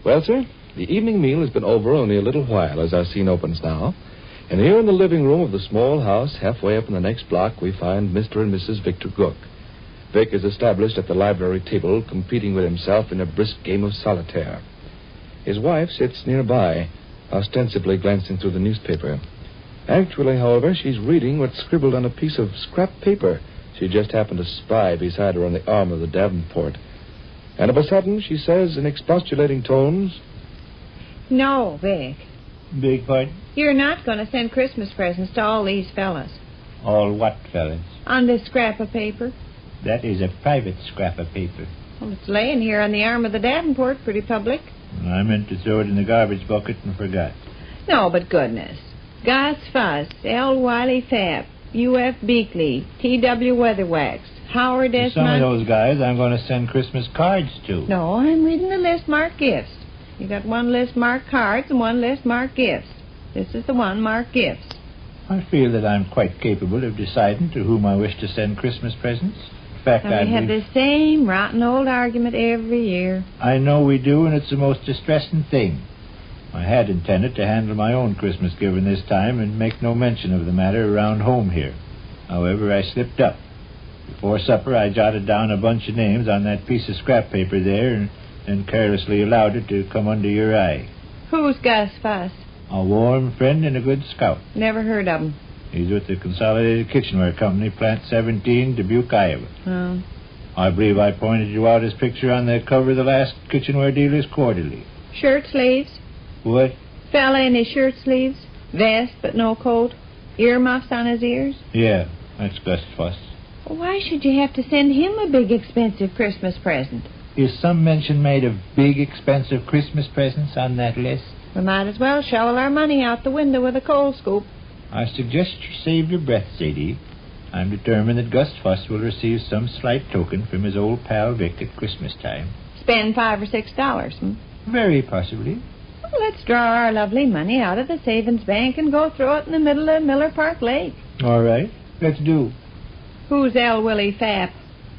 Well, sir, the evening meal has been over only a little while as our scene opens now. And here in the living room of the small house halfway up in the next block, we find Mr. and Mrs. Victor Gook. Vic is established at the library table, competing with himself in a brisk game of solitaire. His wife sits nearby, ostensibly glancing through the newspaper. Actually, however, she's reading what's scribbled on a piece of scrap paper she just happened to spy beside her on the arm of the Davenport. And of a sudden, she says in expostulating tones, No, Vic. Beg pardon? You're not going to send Christmas presents to all these fellas. All what fellas? On this scrap of paper. That is a private scrap of paper. Well, it's laying here on the arm of the Davenport, pretty public. I meant to throw it in the garbage bucket and forgot. No, but goodness. Gus Fuss, L. Wiley Fapp, U.F. Beakley, T.W. Weatherwax, Howard S. Some of those guys I'm going to send Christmas cards to. No, I'm reading the list marked gifts. You got one list marked cards and one list marked gifts. This is the one marked gifts. I feel that I'm quite capable of deciding to whom I wish to send Christmas presents. In fact, we have the same rotten old argument every year. I know we do, and it's the most distressing thing. I had intended to handle my own Christmas giving this time and make no mention of the matter around home here. However, I slipped up. Before supper, I jotted down a bunch of names on that piece of scrap paper there and carelessly allowed it to come under your eye. Who's Gus Fuss? A warm friend and a good scout. Never heard of him. He's with the Consolidated Kitchenware Company, Plant 17, Dubuque, Iowa. Oh. I believe I pointed you out his picture on the cover of the last Kitchenware Dealers Quarterly. Shirt sleeves? What? Fella in his shirt sleeves, vest but no coat, earmuffs on his ears? Yeah, that's Gus Fuss. Why should you have to send him a big, expensive Christmas present? Is some mention made of big, expensive Christmas presents on that list? We might as well shovel our money out the window with a coal scoop. I suggest you save your breath, Sadie. I'm determined that Gus Fuss will receive some slight token from his old pal Vic at Christmas time. Spend $5 or $6, Very possibly. Well, let's draw our lovely money out of the savings bank and go throw it in the middle of Miller Park Lake. All right, let's do. Who's L. Willie Fapp?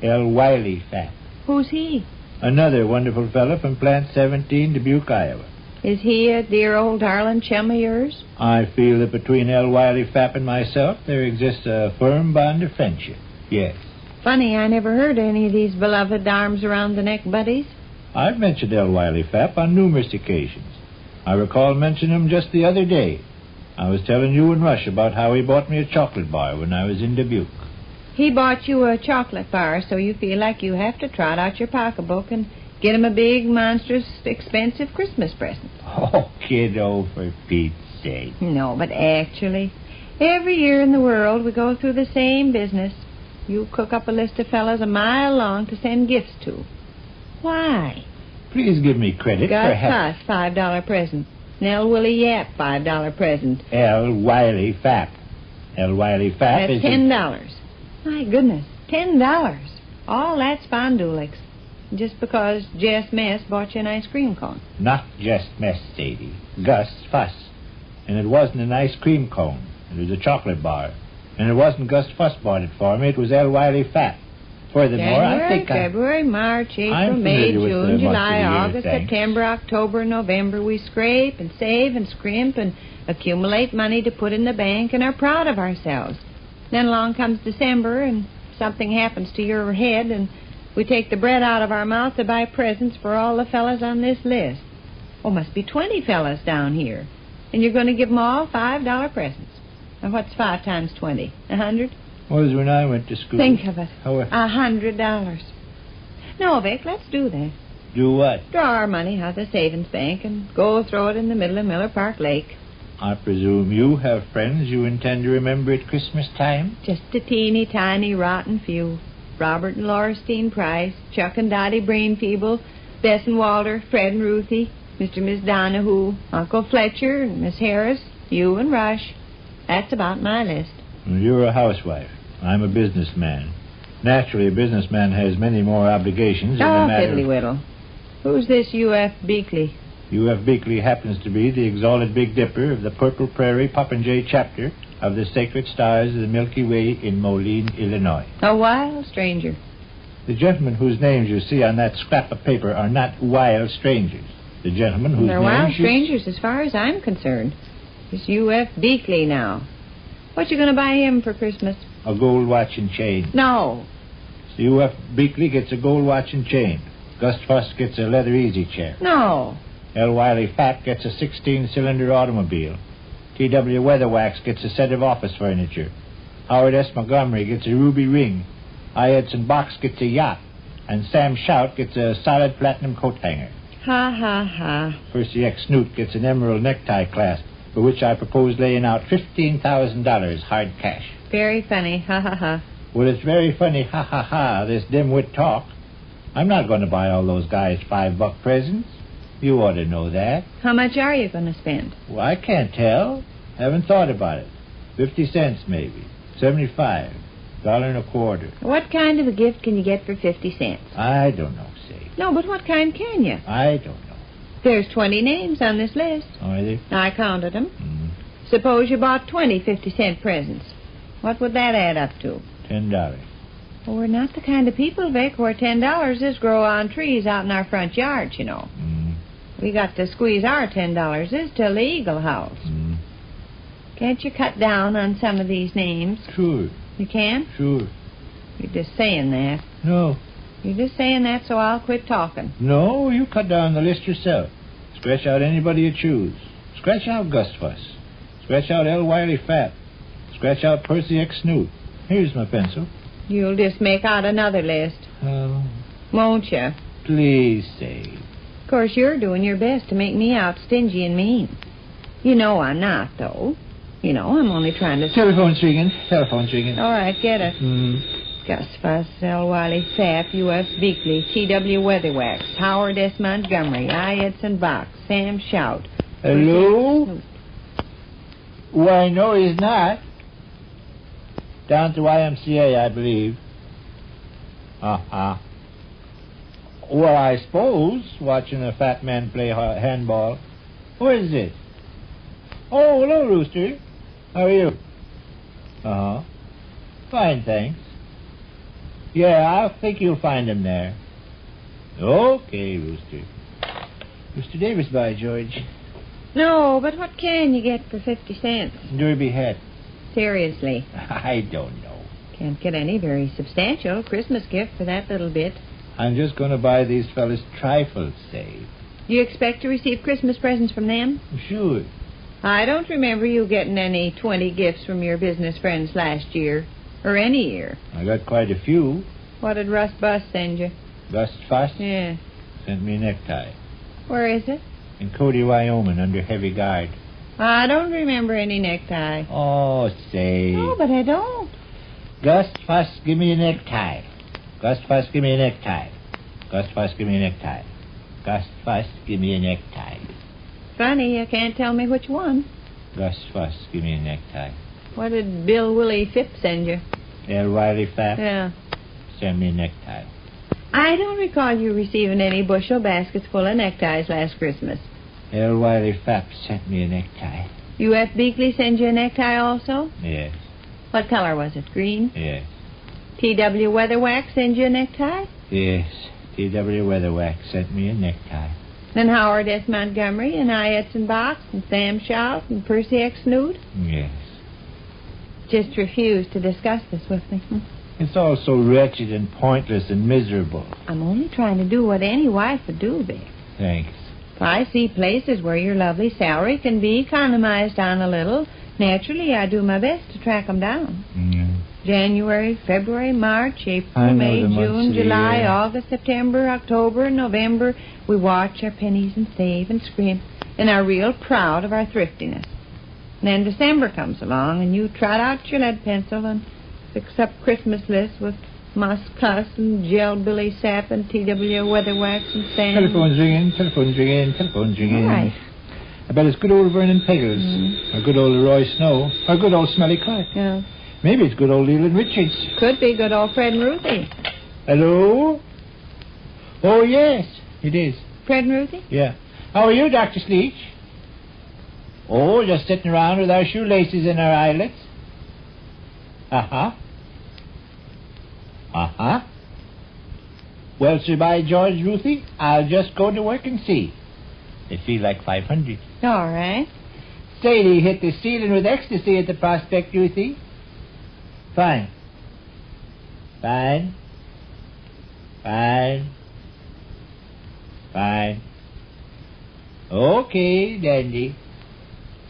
L. Wiley Fapp. Who's he? Another wonderful fellow from Plant 17, Dubuque, Iowa. Is he a dear old darling chum of yours? I feel that between L. Wiley Fapp and myself there exists a firm bond of friendship. Yes. Funny, I never heard any of these beloved arms-around-the-neck buddies. I've mentioned L. Wiley Fapp on numerous occasions. I recall mentioning him just the other day. I was telling you and Rush about how he bought me a chocolate bar when I was in Dubuque. He bought you a chocolate bar, so you feel like you have to trot out your pocketbook and get him a big, monstrous, expensive Christmas present. Oh, kiddo, for Pete's sake. No, but actually, every year in the world we go through the same business. You cook up a list of fellas a mile long to send gifts to. Why? Please give me credit for Gus Fuss, $5 present. Nell Willie Yap, $5 present. L. Wiley Fapp. L. Wiley Fapp That's is... $10. My goodness, $10. All that's Fondulix. Just because Jess Mess bought you an ice cream cone. Not just Mess, Sadie. Gus Fuss. And it wasn't an ice cream cone. It was a chocolate bar. And it wasn't Gus Fuss bought it for me. It was L. Wiley Fapp. Furthermore, I think February, March, April, May, June, July, August, September, October, November, we scrape and save and scrimp and accumulate money to put in the bank and are proud of ourselves. Then along comes December and something happens to your head and we take the bread out of our mouth to buy presents for all the fellas on this list. Oh, must be 20 fellas down here. And you're going to give them all $5 presents. Now, what's 5 times 20? 100? Was when I went to school. Think of it. $100. No, Vic, let's do that. Do what? Draw our money out of the savings bank and go throw it in the middle of Miller Park Lake. I presume you have friends you intend to remember at Christmas time? Just a teeny tiny rotten few. Robert and Laura Steen Price, Chuck and Dottie Brainfeeble, Bess and Walter, Fred and Ruthie, Mr. and Miss Donahue, Uncle Fletcher and Miss Harris, you and Rush. That's about my list. Well, you're a housewife. I'm a businessman. Naturally, a businessman has many more obligations in the matter fiddly whittle. Who's this U.F. Beakley? U.F. Beakley happens to be the exalted Big Dipper of the Purple Prairie Popinjay chapter of the Sacred Stars of the Milky Way in Moline, Illinois. A wild stranger. The gentlemen whose names you see on that scrap of paper are not wild strangers. The gentleman whose They're name wild strangers as far as I'm concerned. It's U.F. Beakley now. What you going to buy him for Christmas? A gold watch and chain. No. So U.F. Beakley gets a gold watch and chain. Gus Fuss gets a leather easy chair. No. L. Wiley Fat gets a 16-cylinder automobile. T.W. Weatherwax gets a set of office furniture. Howard S. Montgomery gets a ruby ring. Idelson Box gets a yacht. And Sam Shout gets a solid platinum coat hanger. Ha, ha, ha. Percy X. Snoot gets an emerald necktie clasp, for which I propose laying out $15,000 hard cash. Very funny. Ha, ha, ha. Well, it's very funny, ha, ha, ha, this dimwit talk. I'm not going to buy all those guys $5 presents. You ought to know that. How much are you going to spend? Well, I can't tell. Haven't thought about it. 50 cents, maybe. 75. $1.25. What kind of a gift can you get for 50 cents? I don't know, say. No, but what kind can you? I don't know. There's 20 names on this list. Are there? I counted them. Suppose you bought 20 50-cent presents. What would that add up to? $10. Well, we're not the kind of people, Vic, where $10 is grow on trees out in our front yards, you know. We got to squeeze our $10 is till the Eagle House. Can't you cut down on some of these names? Sure. You can? Sure. You're just saying that. No. You're just saying that so I'll quit talking. No, you cut down the list yourself. Scratch out anybody you choose. Scratch out Gus Fuss. Scratch out L. Wiley Fat. Scratch out Percy X. Snoot. Here's my pencil. You'll just make out another list. Oh. Won't you? Please say. Of course, you're doing your best to make me out stingy and mean. You know I'm not, though. You know, I'm only trying to... Telephone's ringing. Telephone's ringing. All right, get it. Gus Fuss, L. Wiley Sapp, U.S. Beakley, T.W. Weatherwax, Howard S. Montgomery, Idelson Box, Sam Shout. Hello? Why, no, he's not. Down to YMCA, I believe. Well, I suppose, watching a fat man play handball. Who is it? Oh, hello, Rooster. How are you? Fine, thanks. Yeah, I think you'll find him there. Okay, Rooster. Rooster Davis, by George. No, but what can you get for 50 cents? Derby hat. Seriously. I don't know. Can't get any very substantial Christmas gift for that little bit. I'm just going to buy these fellas trifles, say. You expect to receive Christmas presents from them? Sure. I don't remember you getting any 20 gifts from your business friends last year. Or any year. I got quite a few. What did Russ Bus send you? Gus Fuss? Yeah. Sent me a necktie. Where is it? In Cody, Wyoming, under heavy guard. I don't remember any necktie. Oh, say. No, but I don't. Gus Fuss, give me a necktie. Gus Fuss, give me a necktie. Gus Fuss, give me a necktie. Gus Fuss, give me a necktie. Funny, you can't tell me which one. Gus Fuss, give me a necktie. What did Bill Willie Phipps send you? L. Wiley Fat? Yeah. Send me a necktie. I don't recall you receiving any bushel baskets full of neckties last Christmas. L. Wiley Fat sent me a necktie. U.F. Beakley send you a necktie also? Yes. What color was it? Green? Yes. T.W. Weatherwax send you a necktie? Yes. T.W. Weatherwax sent me a necktie. And Howard S. Montgomery and Idelson Box and Sam Shout and Percy X. Snoot? Yes. Just refuse to discuss this with me. It's all so wretched and pointless and miserable. I'm only trying to do what any wife would do, Vic. Thanks. If I see places where your lovely salary can be economized on a little, naturally I do my best to track them down. January, February, March, April, May, June, July, August, September, October, November, we watch our pennies and save and scrimp and are real proud of our thriftiness. And then December comes along and you trot out your lead pencil and fix up Christmas lists with Mus Cuss and Gel Billy Sapp and T.W. Weatherwax and Sam. Telephone's ringing, telephone's ringing, telephone's ringing. All right. I bet it's good old Vernon Peggers, or good old Roy Snow, or good old Smelly Clark. Yeah. Maybe it's good old Leland Richards. Could be good old Fred and Ruthie. Hello? Oh, yes, it is. Fred and Ruthie? Yeah. How are you, Dr. Sleech? Oh, just sitting around with our shoelaces in our eyelets. Well, sir, by George, Ruthie, I'll just go to work and see. They feel like 500. All right. Sadie hit the ceiling with ecstasy at the prospect, Ruthie. Fine. Fine. Fine. Fine. Okay, dandy.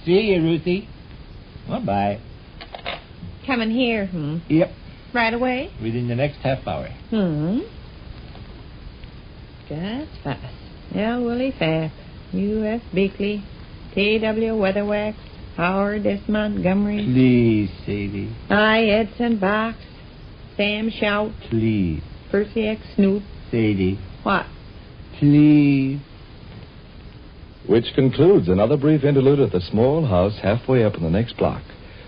See you, Ruthie. Bye-bye. Coming here, Yep. Right away? Within the next half hour. That's fast. L. Willie Fapp, U.S. Beakley, T.W. Weatherwax, Howard S. Montgomery. Please, Sadie. I. Edson Box, Sam Shout. Please. Percy X. Snoot. Sadie. What? Please. Which concludes another brief interlude at the small house halfway up in the next block.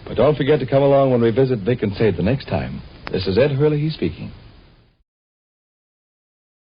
But don't forget to come along when we visit Vic and Sade the next time. This is Ed Hurley speaking.